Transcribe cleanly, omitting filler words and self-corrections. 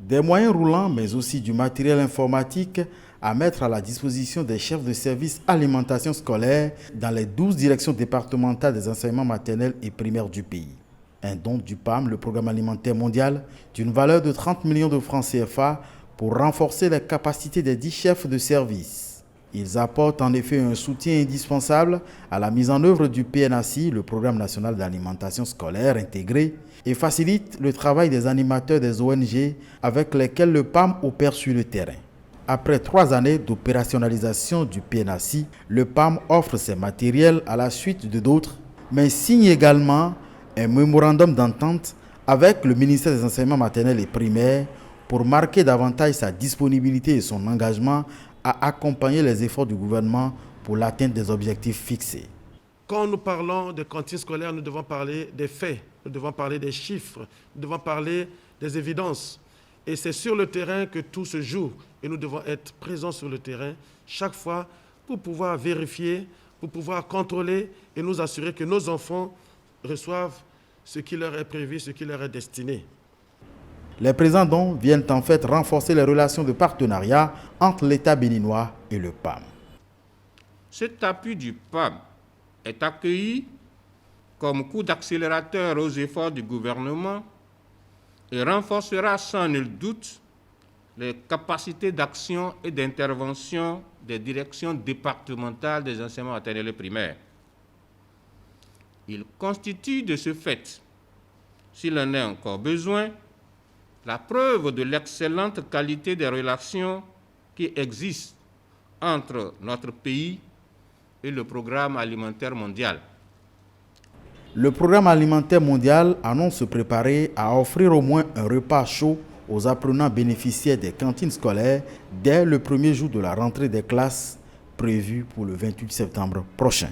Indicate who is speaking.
Speaker 1: Des moyens roulants, mais aussi du matériel informatique à mettre à la disposition des chefs de service alimentation scolaire dans les 12 directions départementales des enseignements maternels et primaires du pays. Un don du PAM, le Programme alimentaire mondial, d'une valeur de 30 millions de francs CFA pour renforcer les capacités des 10 chefs de service. Ils apportent en effet un soutien indispensable à la mise en œuvre du PNACI, le Programme national d'alimentation scolaire intégré, et facilitent le travail des animateurs des ONG avec lesquels le PAM opère sur le terrain. Après 3 années d'opérationnalisation du PNACI, le PAM offre ses matériels à la suite de d'autres, mais signe également un mémorandum d'entente avec le ministère des Enseignements maternels et primaires pour marquer davantage sa disponibilité et son engagement à accompagner les efforts du gouvernement pour l'atteinte des objectifs fixés.
Speaker 2: Quand nous parlons de cantines scolaires, nous devons parler des faits, nous devons parler des chiffres, nous devons parler des évidences. Et c'est sur le terrain que tout se joue. Et nous devons être présents sur le terrain chaque fois pour pouvoir vérifier, pour pouvoir contrôler et nous assurer que nos enfants reçoivent ce qui leur est prévu, ce qui leur est destiné.
Speaker 1: Les présents dons viennent en fait renforcer les relations de partenariat entre l'État béninois et le PAM.
Speaker 3: Cet appui du PAM est accueilli comme coup d'accélérateur aux efforts du gouvernement et renforcera sans nul doute les capacités d'action et d'intervention des directions départementales des enseignements maternels et primaires. Il constitue de ce fait, s'il en est encore besoin, la preuve de l'excellente qualité des relations qui existent entre notre pays et le Programme alimentaire mondial.
Speaker 1: Le Programme alimentaire mondial annonce se préparer à offrir au moins un repas chaud aux apprenants bénéficiaires des cantines scolaires dès le premier jour de la rentrée des classes prévue pour le 28 septembre prochain.